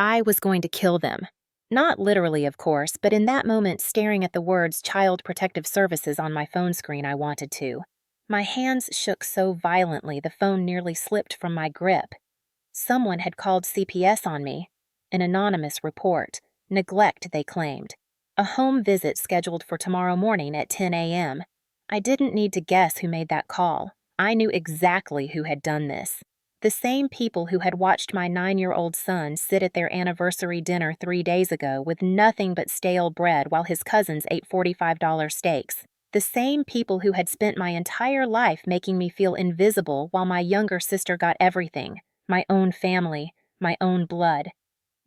I was going to kill them. Not literally, of course, but in that moment staring at the words Child Protective Services on my phone screen, I wanted to. My hands shook so violently the phone nearly slipped from my grip. Someone had called CPS on me. An anonymous report. Neglect, they claimed. A home visit scheduled for tomorrow morning at 10 a.m. I didn't need to guess who made that call. I knew exactly who had done this. The same people who had watched my 9-year-old son sit at their anniversary dinner 3 days ago with nothing but stale bread while his cousins ate $45 steaks. The same people who had spent my entire life making me feel invisible while my younger sister got everything, my own family, my own blood.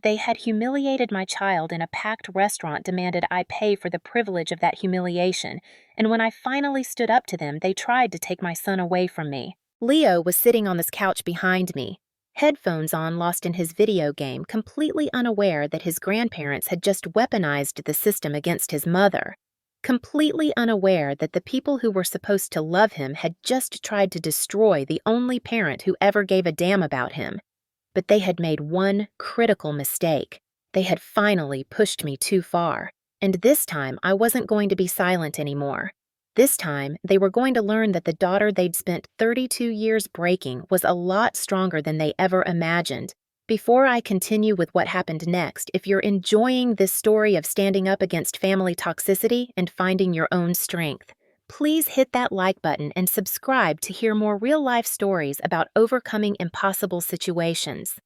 They had humiliated my child in a packed restaurant, demanded I pay for the privilege of that humiliation, and when I finally stood up to them, they tried to take my son away from me. Leo was sitting on this couch behind me, headphones on, lost in his video game, completely unaware that his grandparents had just weaponized the system against his mother. Completely unaware that the people who were supposed to love him had just tried to destroy the only parent who ever gave a damn about him. But they had made one critical mistake. They had finally pushed me too far. And this time, I wasn't going to be silent anymore. This time, they were going to learn that the daughter they'd spent 32 years breaking was a lot stronger than they ever imagined. Before I continue with what happened next, if you're enjoying this story of standing up against family toxicity and finding your own strength, please hit that like button and subscribe to hear more real-life stories about overcoming impossible situations.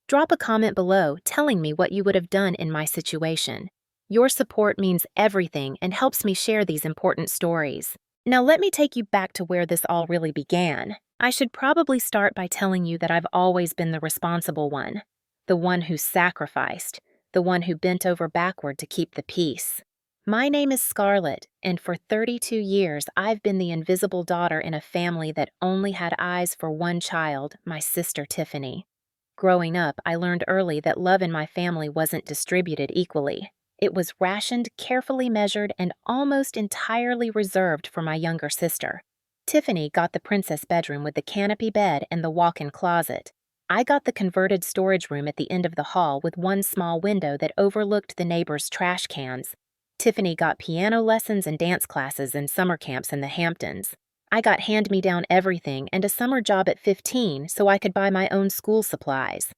Drop a comment below telling me what you would have done in my situation. Your support means everything and helps me share these important stories. Now let me take you back to where this all really began. I should probably start by telling you that I've always been the responsible one, the one who sacrificed, the one who bent over backward to keep the peace. My name is Scarlett, and for 32 years I've been the invisible daughter in a family that only had eyes for one child, my sister Tiffany. Growing up, I learned early that love in my family wasn't distributed equally. It was rationed, carefully measured, and almost entirely reserved for my younger sister. Tiffany got the princess bedroom with the canopy bed and the walk-in closet. I got the converted storage room at the end of the hall with one small window that overlooked the neighbors' trash cans. Tiffany got piano lessons and dance classes and summer camps in the Hamptons. I got hand-me-down everything and a summer job at 15 so I could buy my own school supplies.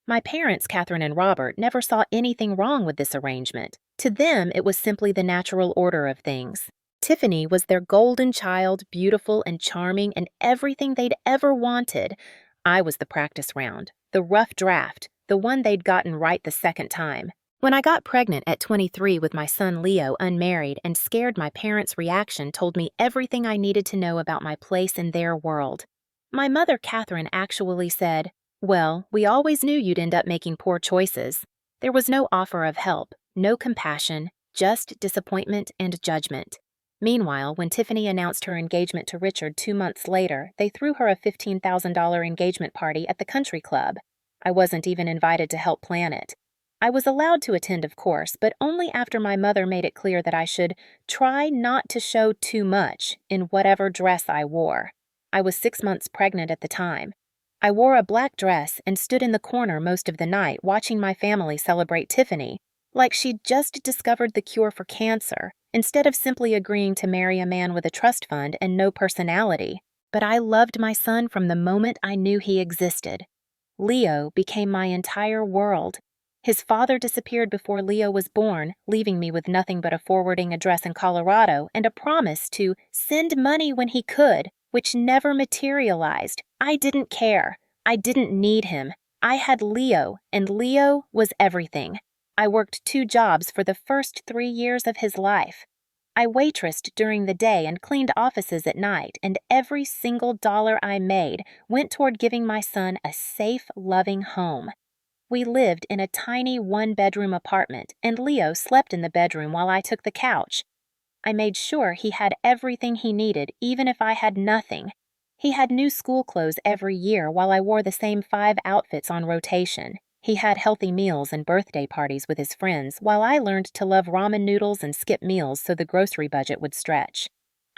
My parents, Catherine and Robert, never saw anything wrong with this arrangement. To them, it was simply the natural order of things. Tiffany was their golden child, beautiful and charming and everything they'd ever wanted. I was the practice round, the rough draft, the one they'd gotten right the second time. When I got pregnant at 23 with my son Leo, unmarried, and scared, my parents' reaction told me everything I needed to know about my place in their world. My mother, Catherine, actually said, "Well, we always knew you'd end up making poor choices." There was no offer of help, no compassion, just disappointment and judgment. Meanwhile, when Tiffany announced her engagement to Richard 2 months later, they threw her a $15,000 engagement party at the country club. I wasn't even invited to help plan it. I was allowed to attend, of course, but only after my mother made it clear that I should try not to show too much in whatever dress I wore. I was 6 months pregnant at the time. I wore a black dress and stood in the corner most of the night watching my family celebrate Tiffany, like she'd just discovered the cure for cancer, instead of simply agreeing to marry a man with a trust fund and no personality. But I loved my son from the moment I knew he existed. Leo became my entire world. His father disappeared before Leo was born, leaving me with nothing but a forwarding address in Colorado and a promise to send money when he could, which never materialized. I didn't care. I didn't need him. I had Leo, and Leo was everything. I worked 2 jobs for the first 3 years of his life. I waitressed during the day and cleaned offices at night, and every single dollar I made went toward giving my son a safe, loving home. We lived in a tiny 1-bedroom apartment, and Leo slept in the bedroom while I took the couch. I made sure he had everything he needed, even if I had nothing. He had new school clothes every year while I wore the same 5 outfits on rotation. He had healthy meals and birthday parties with his friends, while I learned to love ramen noodles and skip meals so the grocery budget would stretch.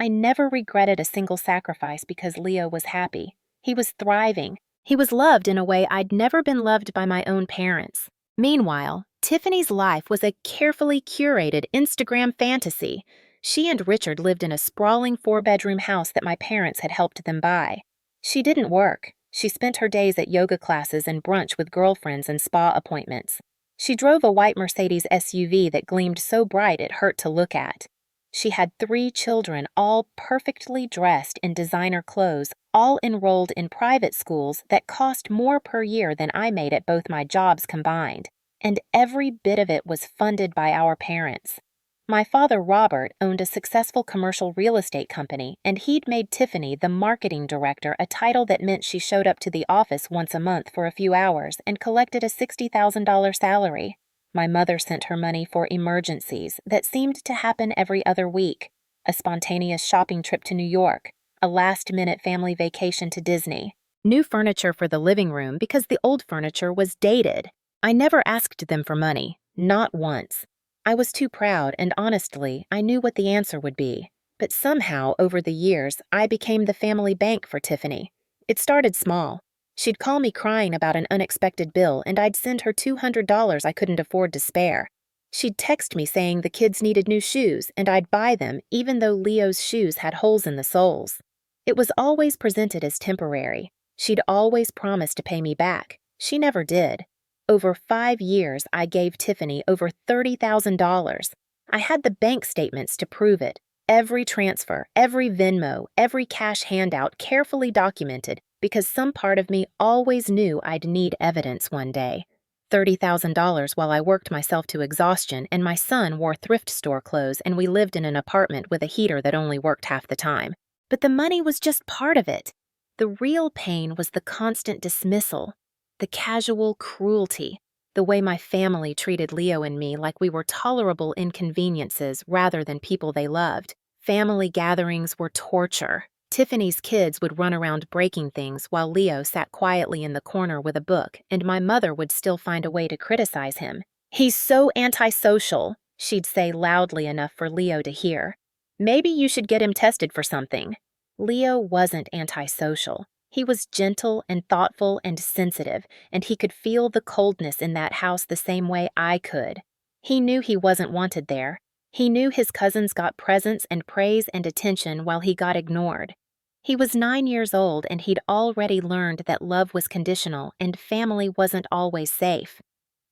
I never regretted a single sacrifice because Leo was happy. He was thriving. He was loved in a way I'd never been loved by my own parents. Meanwhile, Tiffany's life was a carefully curated Instagram fantasy. She and Richard lived in a sprawling 4-bedroom house that my parents had helped them buy. She didn't work. She spent her days at yoga classes and brunch with girlfriends and spa appointments. She drove a white Mercedes SUV that gleamed so bright it hurt to look at. She had 3 children, all perfectly dressed in designer clothes, all enrolled in private schools that cost more per year than I made at both my jobs combined, and every bit of it was funded by our parents. My father, Robert, owned a successful commercial real estate company, and he'd made Tiffany the marketing director, a title that meant she showed up to the office once a month for a few hours and collected a $60,000 salary. My mother sent her money for emergencies that seemed to happen every other week: a spontaneous shopping trip to New York, a last-minute family vacation to Disney, new furniture for the living room because the old furniture was dated. I never asked them for money, not once. I was too proud, and honestly, I knew what the answer would be. But somehow, over the years, I became the family bank for Tiffany. It started small. She'd call me crying about an unexpected bill, and I'd send her $200 I couldn't afford to spare. She'd text me saying the kids needed new shoes, and I'd buy them even though Leo's shoes had holes in the soles. It was always presented as temporary. She'd always promised to pay me back. She never did. Over 5 years, I gave Tiffany over $30,000. I had the bank statements to prove it. Every transfer, every Venmo, every cash handout carefully documented because some part of me always knew I'd need evidence one day. $30,000 while I worked myself to exhaustion and my son wore thrift store clothes and we lived in an apartment with a heater that only worked half the time. But the money was just part of it. The real pain was the constant dismissal. The casual cruelty, the way my family treated Leo and me like we were tolerable inconveniences rather than people they loved. Family gatherings were torture. Tiffany's kids would run around breaking things while Leo sat quietly in the corner with a book, and my mother would still find a way to criticize him. "He's so antisocial," she'd say loudly enough for Leo to hear. "Maybe you should get him tested for something." Leo wasn't antisocial. He was gentle and thoughtful and sensitive, and he could feel the coldness in that house the same way I could. He knew he wasn't wanted there. He knew his cousins got presents and praise and attention while he got ignored. He was 9 years old, and he'd already learned that love was conditional and family wasn't always safe.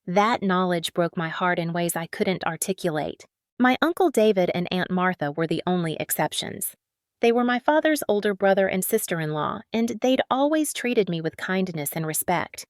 That knowledge broke my heart in ways I couldn't articulate. My Uncle David and Aunt Martha were the only exceptions. They were my father's older brother and sister-in-law, and they'd always treated me with kindness and respect.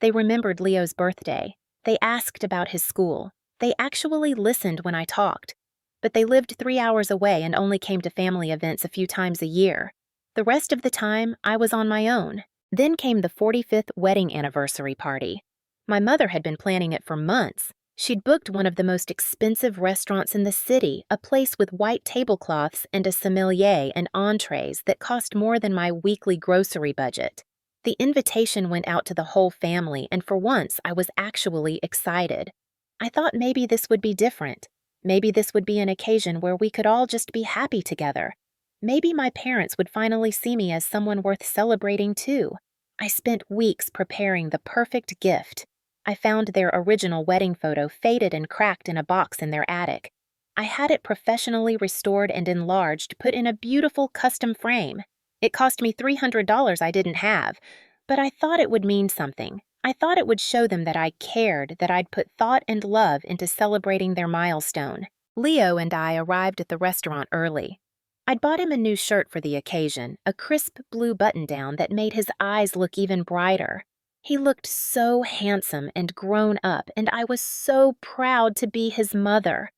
They remembered Leo's birthday. They asked about his school. They actually listened when I talked. But they lived 3 hours away and only came to family events a few times a year. The rest of the time, I was on my own. Then came the 45th wedding anniversary party. My mother had been planning it for months. She'd booked one of the most expensive restaurants in the city, a place with white tablecloths and a sommelier and entrees that cost more than my weekly grocery budget. The invitation went out to the whole family, and for once I was actually excited. I thought maybe this would be different. Maybe this would be an occasion where we could all just be happy together. Maybe my parents would finally see me as someone worth celebrating too. I spent weeks preparing the perfect gift. I found their original wedding photo faded and cracked in a box in their attic. I had it professionally restored and enlarged, put in a beautiful custom frame. It cost me $300 I didn't have, but I thought it would mean something. I thought it would show them that I cared, that I'd put thought and love into celebrating their milestone. Leo and I arrived at the restaurant early. I'd bought him a new shirt for the occasion, a crisp blue button-down that made his eyes look even brighter. He looked so handsome and grown up, and I was so proud to be his mother.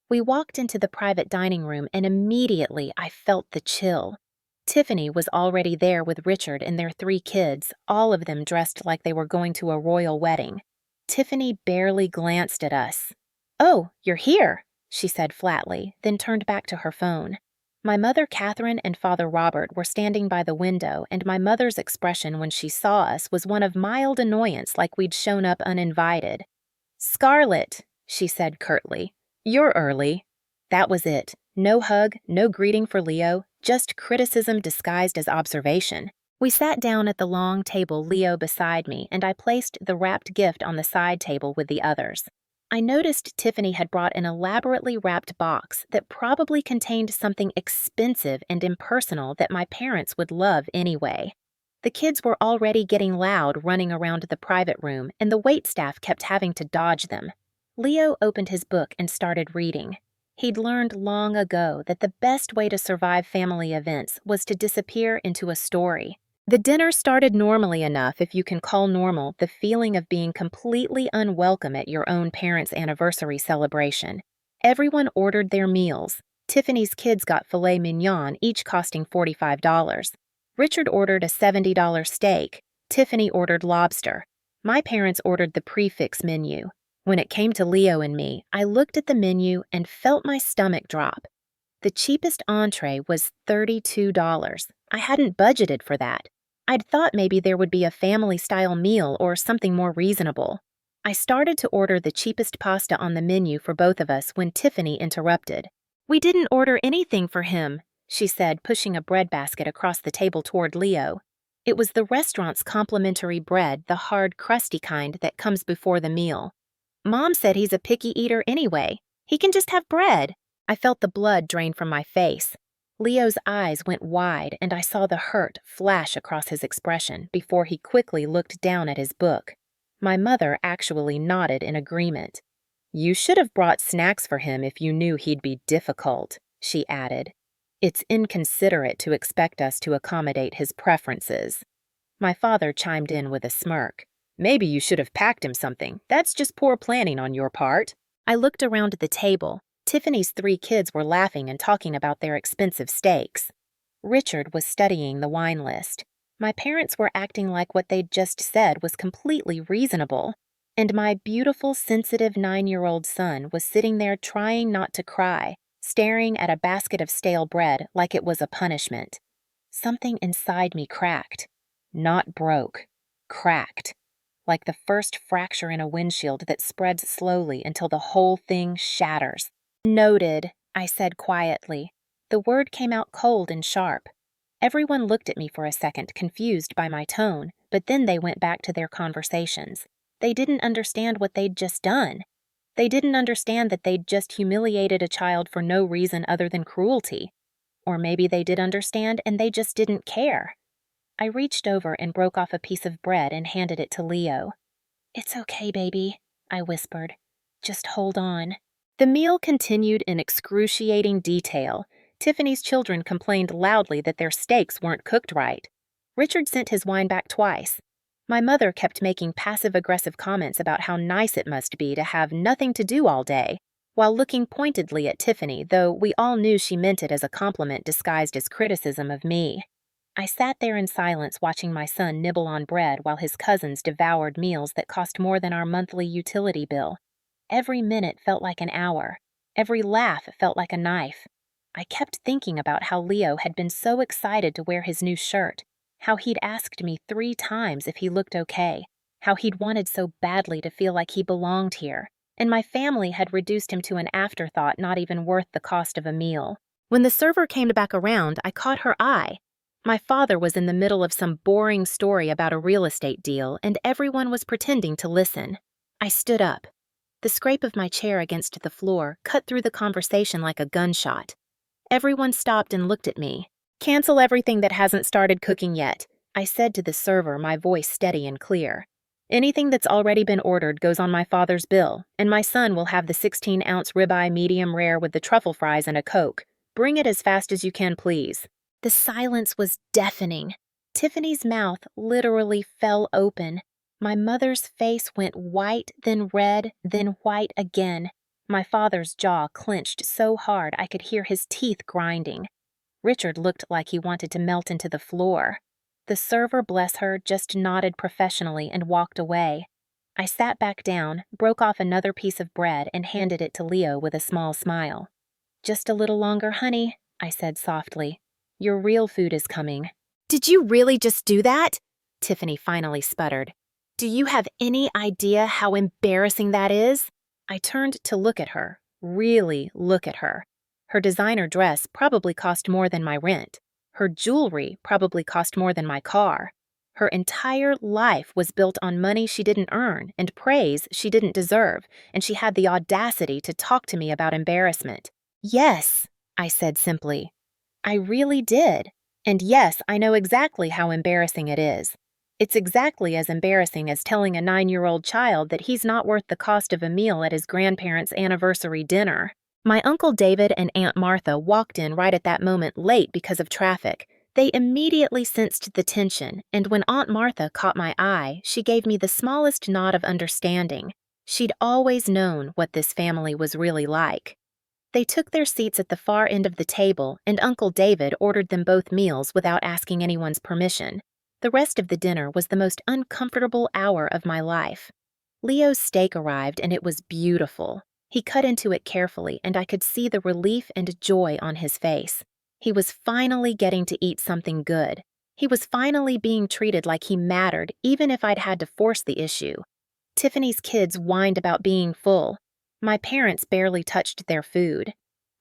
We walked into the private dining room, and immediately I felt the chill. Tiffany was already there with Richard and their 3 kids, all of them dressed like they were going to a royal wedding. Tiffany barely glanced at us. "Oh, you're here," she said flatly, then turned back to her phone. My mother Catherine and Father Robert were standing by the window, and my mother's expression when she saw us was one of mild annoyance, like we'd shown up uninvited. "Scarlett," she said curtly, "you're early." That was it. No hug, no greeting for Leo, just criticism disguised as observation. We sat down at the long table, Leo beside me, and I placed the wrapped gift on the side table with the others. I noticed Tiffany had brought an elaborately wrapped box that probably contained something expensive and impersonal that my parents would love anyway. The kids were already getting loud running around the private room, and the waitstaff kept having to dodge them. Leo opened his book and started reading. He'd learned long ago that the best way to survive family events was to disappear into a story. The dinner started normally enough, if you can call normal the feeling of being completely unwelcome at your own parents' anniversary celebration. Everyone ordered their meals. Tiffany's kids got filet mignon, each costing $45. Richard ordered a $70 steak. Tiffany ordered lobster. My parents ordered the prefix menu. When it came to Leo and me, I looked at the menu and felt my stomach drop. The cheapest entree was $32. I hadn't budgeted for that. I'd thought maybe there would be a family-style meal or something more reasonable. I started to order the cheapest pasta on the menu for both of us when Tiffany interrupted. "We didn't order anything for him," she said, pushing a bread basket across the table toward Leo. It was the restaurant's complimentary bread, the hard, crusty kind that comes before the meal. "Mom said he's a picky eater anyway. He can just have bread." I felt the blood drain from my face. Leo's eyes went wide, and I saw the hurt flash across his expression before he quickly looked down at his book. My mother actually nodded in agreement. "You should have brought snacks for him if you knew he'd be difficult," she added. "It's inconsiderate to expect us to accommodate his preferences." My father chimed in with a smirk. "Maybe you should have packed him something. That's just poor planning on your part." I looked around the table. Tiffany's 3 kids were laughing and talking about their expensive steaks. Richard was studying the wine list. My parents were acting like what they'd just said was completely reasonable. And my beautiful, sensitive 9-year-old son was sitting there trying not to cry, staring at a basket of stale bread like it was a punishment. Something inside me cracked. Not broke. Cracked. Like the first fracture in a windshield that spreads slowly until the whole thing shatters. "Noted," I said quietly. The word came out cold and sharp. Everyone looked at me for a second, confused by my tone, but then they went back to their conversations. They didn't understand what they'd just done. They didn't understand that they'd just humiliated a child for no reason other than cruelty. Or maybe they did understand and they just didn't care. I reached over and broke off a piece of bread and handed it to Leo. "It's okay, baby," I whispered. "Just hold on." The meal continued in excruciating detail. Tiffany's children complained loudly that their steaks weren't cooked right. Richard sent his wine back twice. My mother kept making passive-aggressive comments about how nice it must be to have nothing to do all day, while looking pointedly at Tiffany, though we all knew she meant it as a compliment disguised as criticism of me. I sat there in silence watching my son nibble on bread while his cousins devoured meals that cost more than our monthly utility bill. Every minute felt like an hour. Every laugh felt like a knife. I kept thinking about how Leo had been so excited to wear his new shirt, how he'd asked me 3 times if he looked okay, how he'd wanted so badly to feel like he belonged here, and my family had reduced him to an afterthought not even worth the cost of a meal. When the server came back around, I caught her eye. My father was in the middle of some boring story about a real estate deal, and everyone was pretending to listen. I stood up. The scrape of my chair against the floor cut through the conversation like a gunshot. Everyone stopped and looked at me. "Cancel everything that hasn't started cooking yet," I said to the server, my voice steady and clear. "Anything that's already been ordered goes on my father's bill, and my son will have the 16-ounce ribeye medium rare with the truffle fries and a Coke. Bring it as fast as you can, please." The silence was deafening. Tiffany's mouth literally fell open. My mother's face went white, then red, then white again. My father's jaw clenched so hard I could hear his teeth grinding. Richard looked like he wanted to melt into the floor. The server, bless her, just nodded professionally and walked away. I sat back down, broke off another piece of bread, and handed it to Leo with a small smile. "Just a little longer, honey," I said softly. "Your real food is coming." "Did you really just do that?" Tiffany finally sputtered. "Do you have any idea how embarrassing that is?" I turned to look at her, really look at her. Her designer dress probably cost more than my rent. Her jewelry probably cost more than my car. Her entire life was built on money she didn't earn and praise she didn't deserve, and she had the audacity to talk to me about embarrassment. Yes, I said simply. I really did. And yes, I know exactly how embarrassing it is. It's exactly as embarrassing as telling a 9-year-old child that he's not worth the cost of a meal at his grandparents' anniversary dinner. My Uncle David and Aunt Martha walked in right at that moment late because of traffic. They immediately sensed the tension, and when Aunt Martha caught my eye, she gave me the smallest nod of understanding. She'd always known what this family was really like. They took their seats at the far end of the table, and Uncle David ordered them both meals without asking anyone's permission. The rest of the dinner was the most uncomfortable hour of my life. Leo's steak arrived, and it was beautiful. He cut into it carefully, and I could see the relief and joy on his face. He was finally getting to eat something good. He was finally being treated like he mattered, even if I'd had to force the issue. Tiffany's kids whined about being full. My parents barely touched their food.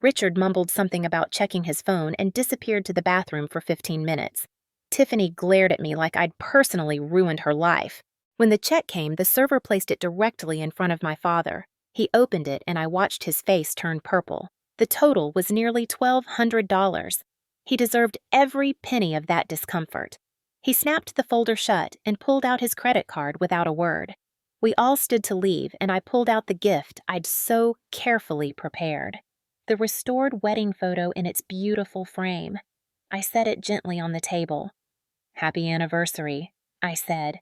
Richard mumbled something about checking his phone and disappeared to the bathroom for 15 minutes. Tiffany glared at me like I'd personally ruined her life. When the check came, the server placed it directly in front of my father. He opened it, and I watched his face turn purple. The total was nearly $1,200. He deserved every penny of that discomfort. He snapped the folder shut and pulled out his credit card without a word. We all stood to leave, and I pulled out the gift I'd so carefully prepared. The restored wedding photo in its beautiful frame. I set it gently on the table. "Happy anniversary," I said.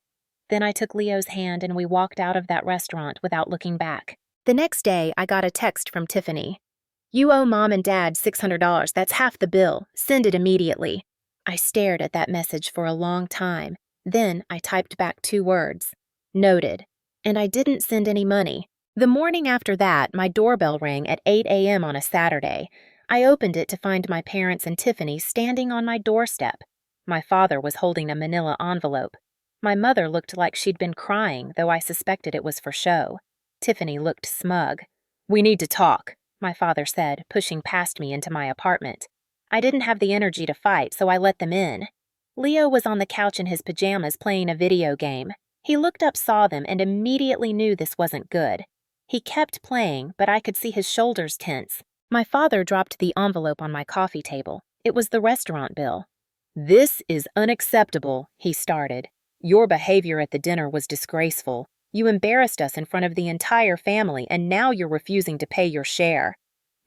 Then I took Leo's hand and we walked out of that restaurant without looking back. The next day, I got a text from Tiffany. "You owe Mom and Dad $600. That's half the bill. Send it immediately." I stared at that message for a long time. Then I typed back 2 words. Noted. And I didn't send any money. The morning after that, my doorbell rang at 8 a.m. on a Saturday. I opened it to find my parents and Tiffany standing on my doorstep. My father was holding a manila envelope. My mother looked like she'd been crying, though I suspected it was for show. Tiffany looked smug. "We need to talk," my father said, pushing past me into my apartment. I didn't have the energy to fight, so I let them in. Leo was on the couch in his pajamas playing a video game. He looked up, saw them, and immediately knew this wasn't good. He kept playing, but I could see his shoulders tense. My father dropped the envelope on my coffee table. It was the restaurant bill. "This is unacceptable," he started. "Your behavior at the dinner was disgraceful. You embarrassed us in front of the entire family, and now you're refusing to pay your share."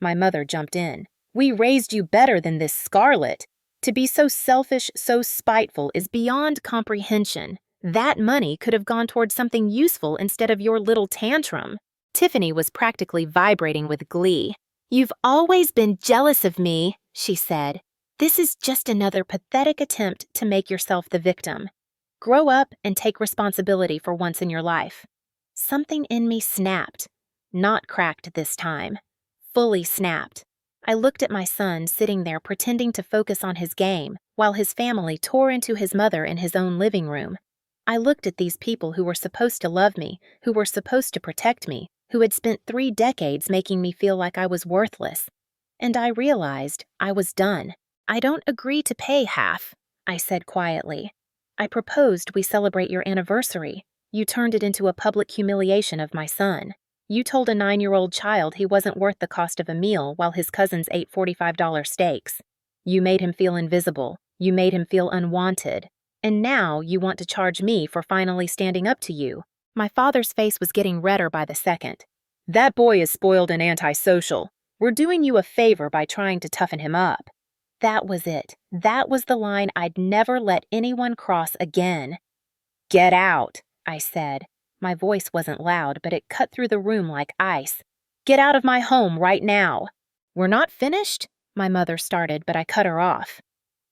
My mother jumped in. "We raised you better than this, Scarlett. To be so selfish, so spiteful is beyond comprehension. That money could have gone towards something useful instead of your little tantrum." Tiffany was practically vibrating with glee. "You've always been jealous of me," she said. "This is just another pathetic attempt to make yourself the victim. Grow up and take responsibility for once in your life." Something in me snapped. Not cracked this time. Fully snapped. I looked at my son sitting there pretending to focus on his game while his family tore into his mother in his own living room. I looked at these people who were supposed to love me, who were supposed to protect me, who had spent 3 decades making me feel like I was worthless. And I realized I was done. "I don't agree to pay half," I said quietly. "I proposed we celebrate your anniversary. You turned it into a public humiliation of my son. You told a 9-year-old child he wasn't worth the cost of a meal while his cousins ate $45 steaks. You made him feel invisible. You made him feel unwanted. And now you want to charge me for finally standing up to you." My father's face was getting redder by the second. "That boy is spoiled and antisocial. We're doing you a favor by trying to toughen him up." That was it. That was the line I'd never let anyone cross again. "Get out," I said. My voice wasn't loud, but it cut through the room like ice. "Get out of my home right now." "We're not finished?" my mother started, but I cut her off.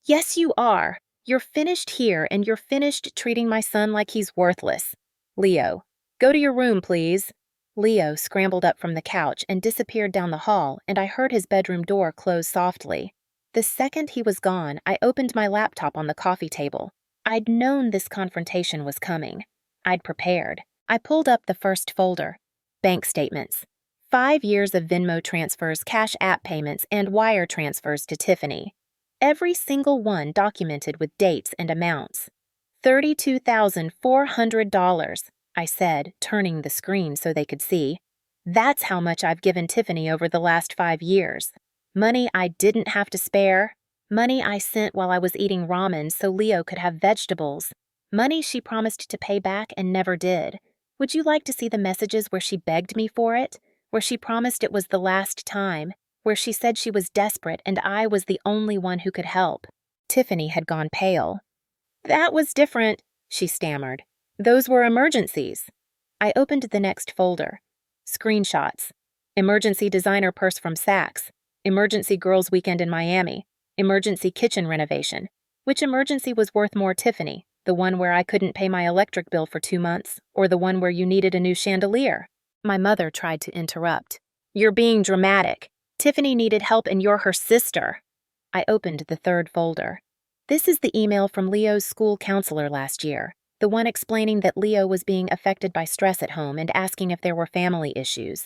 "Yes, you are. You're finished here, and you're finished treating my son like he's worthless. Leo, go to your room, please." Leo scrambled up from the couch and disappeared down the hall, and I heard his bedroom door close softly. The second he was gone, I opened my laptop on the coffee table. I'd known this confrontation was coming. I'd prepared. I pulled up the first folder. Bank statements. 5 years of Venmo transfers, Cash App payments, and wire transfers to Tiffany. Every single one documented with dates and amounts. $32,400, I said, turning the screen so they could see. That's how much I've given Tiffany over the last 5 years. Money I didn't have to spare. Money I sent while I was eating ramen so Leo could have vegetables. Money she promised to pay back and never did. Would you like to see the messages where she begged me for it? Where she promised it was the last time? Where she said she was desperate and I was the only one who could help? Tiffany had gone pale. That was different, she stammered. Those were emergencies. I opened the next folder. Screenshots. Emergency designer purse from Saks. Emergency girls' weekend in Miami. Emergency kitchen renovation. Which emergency was worth more, Tiffany? The one where I couldn't pay my electric bill for 2 months, or the one where you needed a new chandelier? My mother tried to interrupt. You're being dramatic. Tiffany needed help and you're her sister. I opened the third folder. This is the email from Leo's school counselor last year, the one explaining that Leo was being affected by stress at home and asking if there were family issues.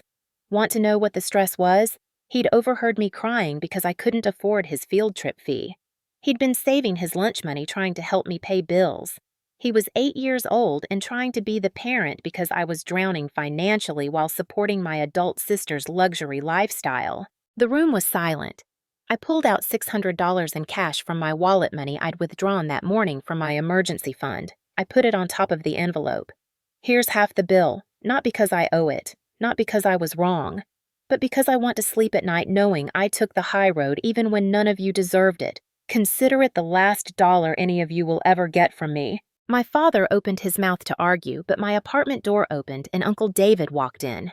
Want to know what the stress was? He'd overheard me crying because I couldn't afford his field trip fee. He'd been saving his lunch money trying to help me pay bills. He was 8 years old and trying to be the parent because I was drowning financially while supporting my adult sister's luxury lifestyle. The room was silent. I pulled out $600 in cash from my wallet money I'd withdrawn that morning from my emergency fund. I put it on top of the envelope. Here's half the bill, not because I owe it, not because I was wrong, but because I want to sleep at night knowing I took the high road even when none of you deserved it. Consider it the last dollar any of you will ever get from me. My father opened his mouth to argue, but my apartment door opened and Uncle David walked in.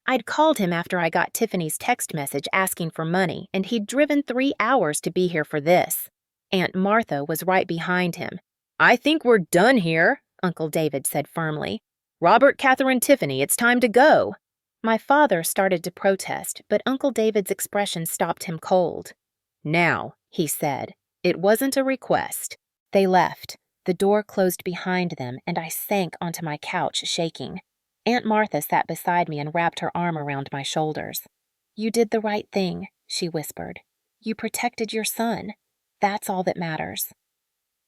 I'd called him after I got Tiffany's text message asking for money, and he'd driven 3 hours to be here for this. Aunt Martha was right behind him. I think we're done here, Uncle David said firmly. Robert, Catherine, Tiffany, it's time to go. My father started to protest, but Uncle David's expression stopped him cold. Now, he said, it wasn't a request. They left. The door closed behind them, and I sank onto my couch, shaking. Aunt Martha sat beside me and wrapped her arm around my shoulders. You did the right thing, she whispered. You protected your son. That's all that matters.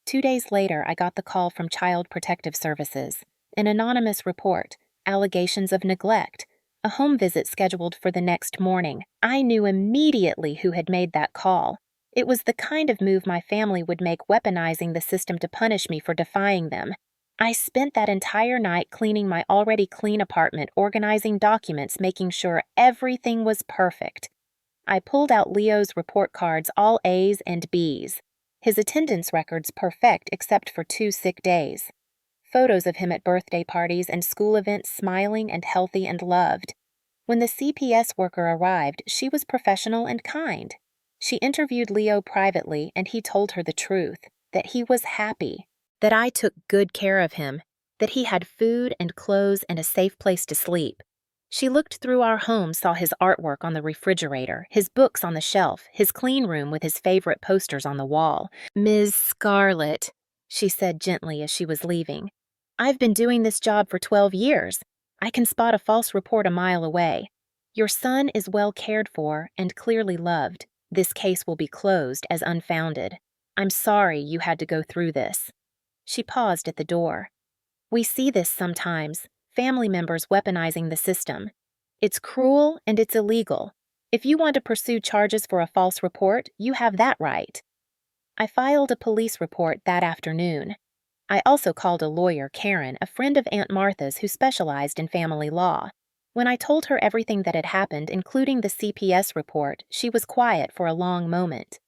2 days later, I got the call from Child Protective Services. An anonymous report, allegations of neglect, a home visit scheduled for the next morning. I knew immediately who had made that call. It was the kind of move my family would make, weaponizing the system to punish me for defying them. I spent that entire night cleaning my already clean apartment, organizing documents, making sure everything was perfect. I pulled out Leo's report cards, all A's and B's. His attendance records perfect except for 2 sick days. Photos of him at birthday parties and school events, smiling and healthy and loved. When the CPS worker arrived, she was professional and kind. She interviewed Leo privately, and he told her the truth, that he was happy, that I took good care of him, that he had food and clothes and a safe place to sleep. She looked through our home, saw his artwork on the refrigerator, his books on the shelf, his clean room with his favorite posters on the wall. Ms. Scarlett, she said gently as she was leaving, I've been doing this job for 12 years. I can spot a false report a mile away. Your son is well cared for and clearly loved. This case will be closed as unfounded. I'm sorry you had to go through this. She paused at the door. We see this sometimes, family members weaponizing the system. It's cruel and it's illegal. If you want to pursue charges for a false report, you have that right. I filed a police report that afternoon. I also called a lawyer, Karen, a friend of Aunt Martha's who specialized in family law. When I told her everything that had happened, including the CPS report, she was quiet for a long moment.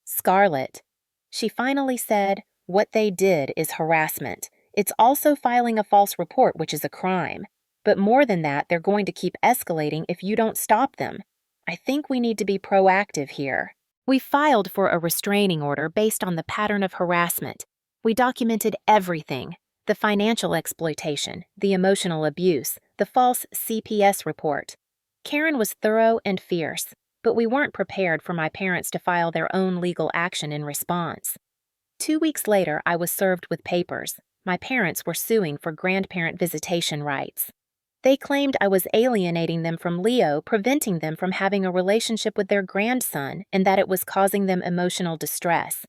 Scarlett, she finally said, what they did is harassment. It's also filing a false report, which is a crime. But more than that, they're going to keep escalating if you don't stop them. I think we need to be proactive here. We filed for a restraining order based on the pattern of harassment. We documented everything. The financial exploitation, the emotional abuse, the false CPS report. Karen was thorough and fierce, but we weren't prepared for my parents to file their own legal action in response. 2 weeks later, I was served with papers. My parents were suing for grandparent visitation rights. They claimed I was alienating them from Leo, preventing them from having a relationship with their grandson, and that it was causing them emotional distress.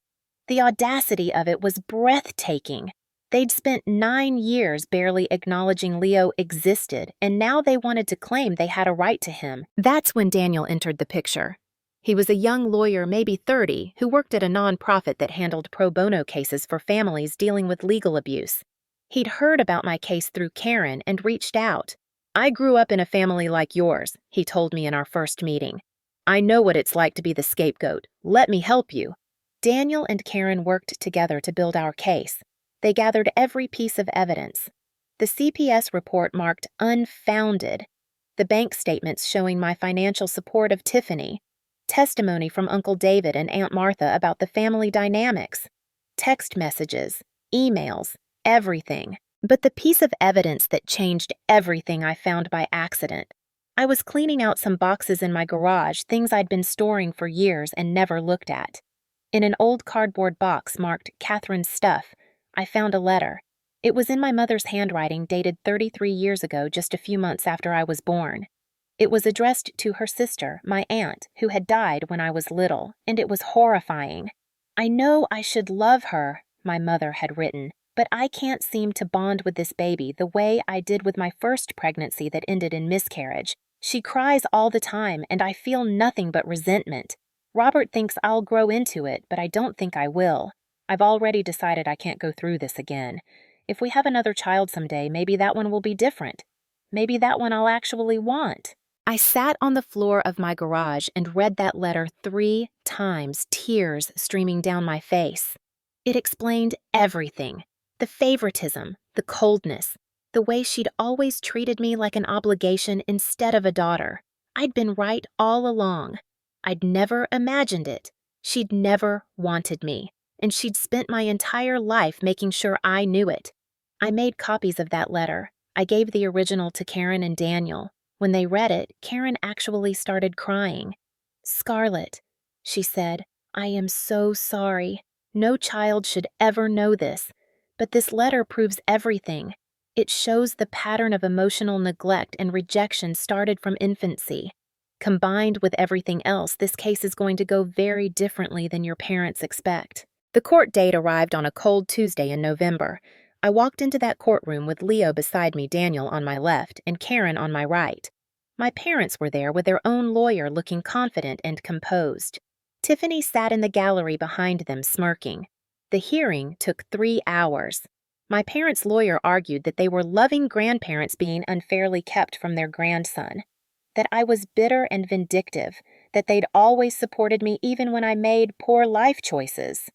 The audacity of it was breathtaking. They'd spent 9 years barely acknowledging Leo existed, and now they wanted to claim they had a right to him. That's when Daniel entered the picture. He was a young lawyer, maybe 30, who worked at a nonprofit that handled pro bono cases for families dealing with legal abuse. He'd heard about my case through Karen and reached out. "I grew up in a family like yours," he told me in our first meeting. "I know what it's like to be the scapegoat. Let me help you." Daniel and Karen worked together to build our case. They gathered every piece of evidence. The CPS report marked unfounded, the bank statements showing my financial support of Tiffany, testimony from Uncle David and Aunt Martha about the family dynamics, text messages, emails, everything. But the piece of evidence that changed everything I found by accident. I was cleaning out some boxes in my garage, things I'd been storing for years and never looked at. In an old cardboard box marked Catherine's stuff, I found a letter. It was in my mother's handwriting, dated 33 years ago, just a few months after I was born. It was addressed to her sister, my aunt, who had died when I was little, and it was horrifying. "I know I should love her," my mother had written, "but I can't seem to bond with this baby the way I did with my first pregnancy that ended in miscarriage. She cries all the time, and I feel nothing but resentment. Robert thinks I'll grow into it, but I don't think I will. I've already decided I can't go through this again. If we have another child someday, maybe that one will be different. Maybe that one I'll actually want." I sat on the floor of my garage and read that letter 3 times, tears streaming down my face. It explained everything. The favoritism, the coldness, the way she'd always treated me like an obligation instead of a daughter. I'd been right all along. I'd never imagined it. She'd never wanted me, and she'd spent my entire life making sure I knew it. I made copies of that letter. I gave the original to Karen and Daniel. When they read it, Karen actually started crying. "Scarlett," she said, "I am so sorry. No child should ever know this. But this letter proves everything. It shows the pattern of emotional neglect and rejection started from infancy. Combined with everything else, this case is going to go very differently than your parents expect." The court date arrived on a cold Tuesday in November. I walked into that courtroom with Leo beside me, Daniel on my left, and Karen on my right. My parents were there with their own lawyer, looking confident and composed. Tiffany sat in the gallery behind them, smirking. The hearing took 3 hours. My parents' lawyer argued that they were loving grandparents being unfairly kept from their grandson, that I was bitter and vindictive, that they'd always supported me even when I made poor life choices.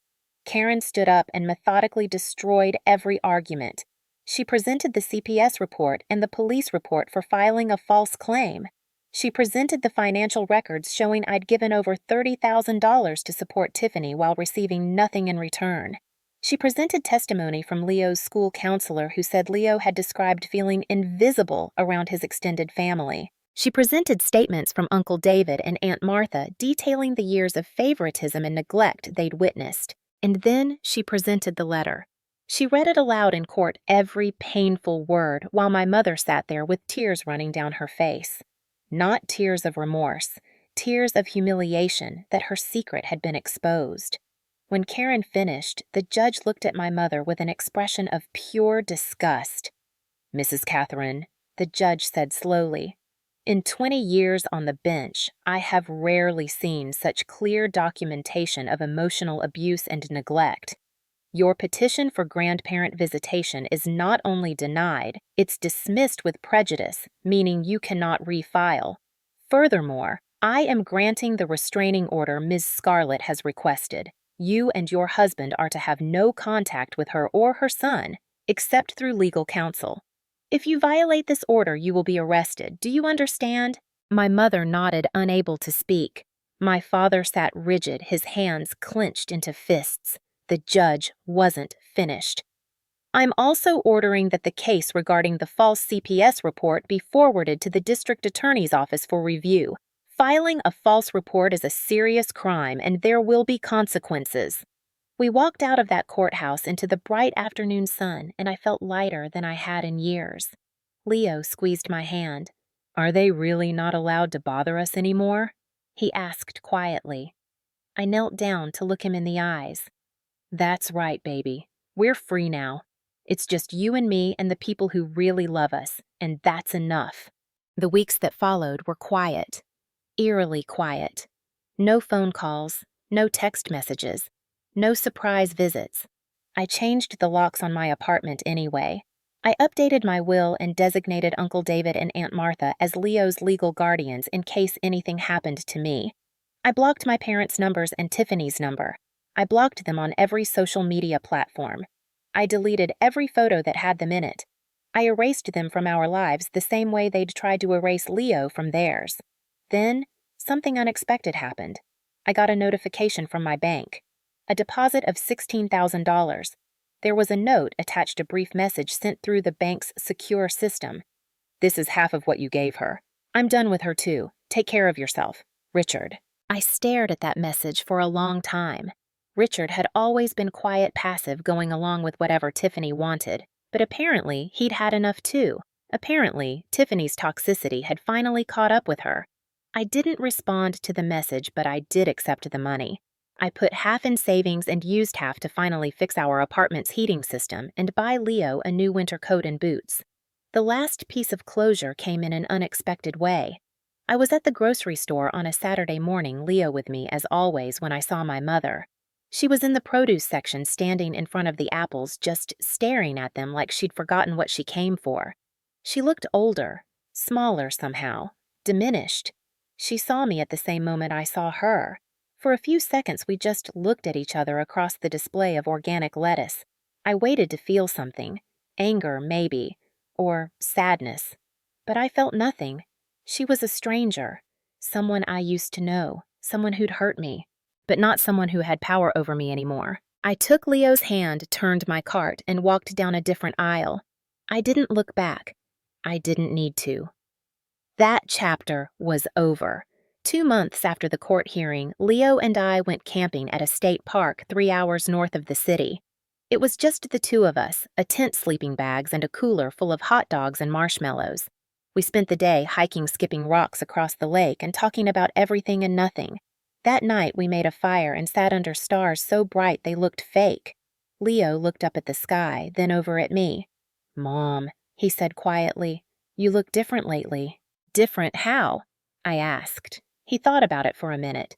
Karen stood up and methodically destroyed every argument. She presented the CPS report and the police report for filing a false claim. She presented the financial records showing I'd given over $30,000 to support Tiffany while receiving nothing in return. She presented testimony from Leo's school counselor who said Leo had described feeling invisible around his extended family. She presented statements from Uncle David and Aunt Martha detailing the years of favoritism and neglect they'd witnessed. And then she presented the letter. She read it aloud in court, every painful word, while my mother sat there with tears running down her face. Not tears of remorse, tears of humiliation that her secret had been exposed. When Karen finished, the judge looked at my mother with an expression of pure disgust. "Mrs. Catherine," the judge said slowly, "in 20 years on the bench, I have rarely seen such clear documentation of emotional abuse and neglect. Your petition for grandparent visitation is not only denied, it's dismissed with prejudice, meaning you cannot refile. Furthermore, I am granting the restraining order Ms. Scarlett has requested. You and your husband are to have no contact with her or her son, except through legal counsel. If you violate this order, you will be arrested. Do you understand?" My mother nodded, unable to speak. My father sat rigid, his hands clenched into fists. The judge wasn't finished. "I'm also ordering that the case regarding the false CPS report be forwarded to the district attorney's office for review. Filing a false report is a serious crime, and there will be consequences." We walked out of that courthouse into the bright afternoon sun, and I felt lighter than I had in years. Leo squeezed my hand. "Are they really not allowed to bother us anymore?" he asked quietly. I knelt down to look him in the eyes. "That's right, baby. We're free now. It's just you and me and the people who really love us, and that's enough." The weeks that followed were quiet, eerily quiet. No phone calls, no text messages, no surprise visits. I changed the locks on my apartment anyway. I updated my will and designated Uncle David and Aunt Martha as Leo's legal guardians in case anything happened to me. I blocked my parents' numbers and Tiffany's number. I blocked them on every social media platform. I deleted every photo that had them in it. I erased them from our lives the same way they'd tried to erase Leo from theirs. Then, something unexpected happened. I got a notification from my bank. A deposit of $16,000. There was a note attached, a brief message sent through the bank's secure system. "This is half of what you gave her. I'm done with her too. Take care of yourself. Richard." I stared at that message for a long time. Richard had always been quiet, passive, going along with whatever Tiffany wanted, but apparently he'd had enough too. Apparently, Tiffany's toxicity had finally caught up with her. I didn't respond to the message, but I did accept the money. I put half in savings and used half to finally fix our apartment's heating system and buy Leo a new winter coat and boots. The last piece of closure came in an unexpected way. I was at the grocery store on a Saturday morning, Leo with me as always, when I saw my mother. She was in the produce section standing in front of the apples, just staring at them like she'd forgotten what she came for. She looked older, smaller somehow, diminished. She saw me at the same moment I saw her. For a few seconds we just looked at each other across the display of organic lettuce. I waited to feel something. Anger, maybe. Or sadness. But I felt nothing. She was a stranger. Someone I used to know. Someone who'd hurt me. But not someone who had power over me anymore. I took Leo's hand, turned my cart, and walked down a different aisle. I didn't look back. I didn't need to. That chapter was over. 2 months after the court hearing, Leo and I went camping at a state park 3 hours north of the city. It was just the two of us, a tent, sleeping bags, and a cooler full of hot dogs and marshmallows. We spent the day hiking, skipping rocks across the lake, and talking about everything and nothing. That night we made a fire and sat under stars so bright they looked fake. Leo looked up at the sky, then over at me. "Mom," he said quietly, "you look different lately." "Different how?" I asked. He thought about it for a minute.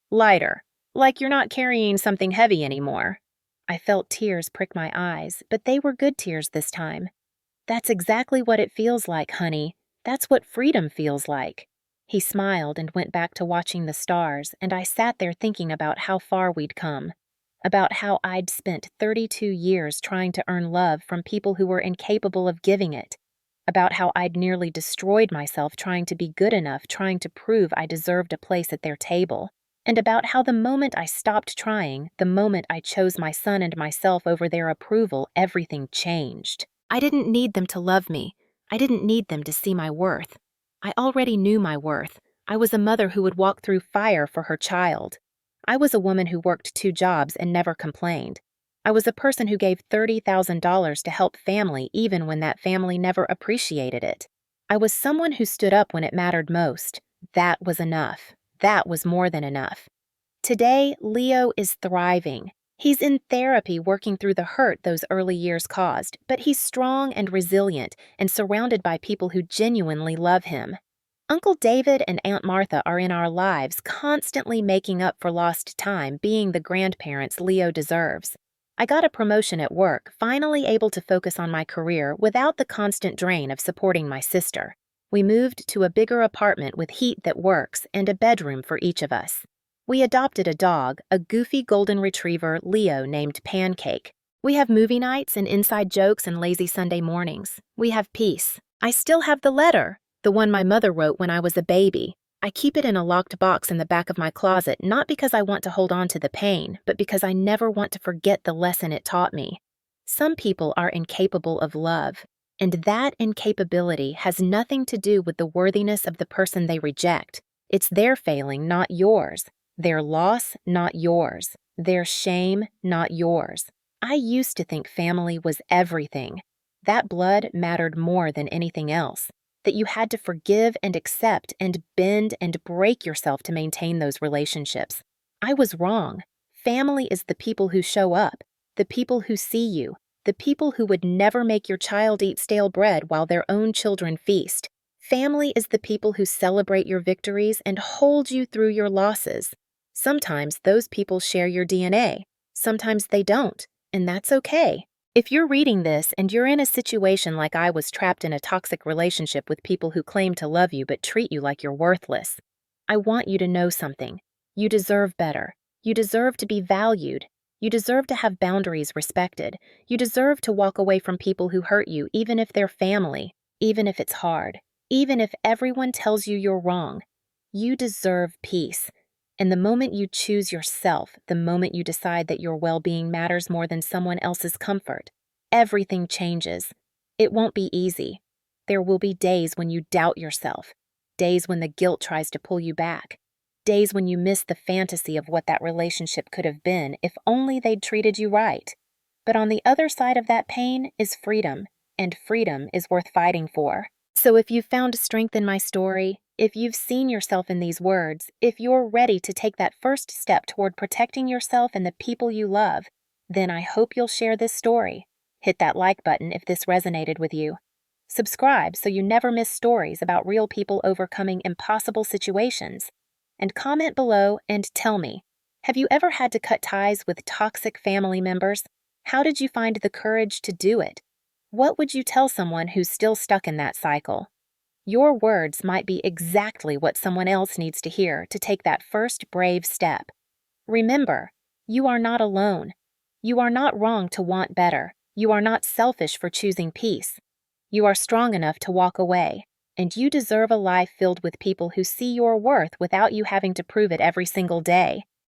"Lighter, like you're not carrying something heavy anymore." I felt tears prick my eyes, but they were good tears this time. "That's exactly what it feels like, honey. That's what freedom feels like." He smiled and went back to watching the stars, and I sat there thinking about how far we'd come. About how I'd spent 32 years trying to earn love from people who were incapable of giving it. About how I'd nearly destroyed myself trying to be good enough, trying to prove I deserved a place at their table. And about how the moment I stopped trying, the moment I chose my son and myself over their approval, everything changed. I didn't need them to love me. I didn't need them to see my worth. I already knew my worth. I was a mother who would walk through fire for her child. I was a woman who worked 2 jobs and never complained. I was a person who gave $30,000 to help family even when that family never appreciated it. I was someone who stood up when it mattered most. That was enough. That was more than enough. Today, Leo is thriving. He's in therapy working through the hurt those early years caused, but he's strong and resilient and surrounded by people who genuinely love him. Uncle David and Aunt Martha are in our lives, constantly making up for lost time, being the grandparents Leo deserves. I got a promotion at work, finally able to focus on my career without the constant drain of supporting my sister. We moved to a bigger apartment with heat that works and a bedroom for each of us. We adopted a dog, a goofy golden retriever, Leo, named Pancake. We have movie nights and inside jokes and lazy Sunday mornings. We have peace. I still have the letter, the one my mother wrote when I was a baby. I keep it in a locked box in the back of my closet, not because I want to hold on to the pain, but because I never want to forget the lesson it taught me. Some people are incapable of love, and that incapability has nothing to do with the worthiness of the person they reject. It's their failing, not yours. Their loss, not yours. Their shame, not yours. I used to think family was everything. That blood mattered more than anything else. That you had to forgive and accept and bend and break yourself to maintain those relationships. I was wrong. Family is the people who show up, the people who see you, the people who would never make your child eat stale bread while their own children feast. Family is the people who celebrate your victories and hold you through your losses. Sometimes those people share your DNA. Sometimes they don't, and that's okay. If you're reading this and you're in a situation like I was, trapped in a toxic relationship with people who claim to love you but treat you like you're worthless, I want you to know something. You deserve better. You deserve to be valued. You deserve to have boundaries respected. You deserve to walk away from people who hurt you, even if they're family, even if it's hard, even if everyone tells you you're wrong. You deserve peace. And the moment you choose yourself, the moment you decide that your well-being matters more than someone else's comfort, everything changes. It won't be easy. There will be days when you doubt yourself, days when the guilt tries to pull you back, days when you miss the fantasy of what that relationship could have been if only they'd treated you right. But on the other side of that pain is freedom, and freedom is worth fighting for. So if you've found strength in my story, if you've seen yourself in these words, if you're ready to take that first step toward protecting yourself and the people you love, then I hope you'll share this story. Hit that like button if this resonated with you. Subscribe so you never miss stories about real people overcoming impossible situations. And comment below and tell me, have you ever had to cut ties with toxic family members? How did you find the courage to do it? What would you tell someone who's still stuck in that cycle? Your words might be exactly what someone else needs to hear to take that first brave step. Remember, you are not alone. You are not wrong to want better. You are not selfish for choosing peace. You are strong enough to walk away, and you deserve a life filled with people who see your worth without you having to prove it every single day.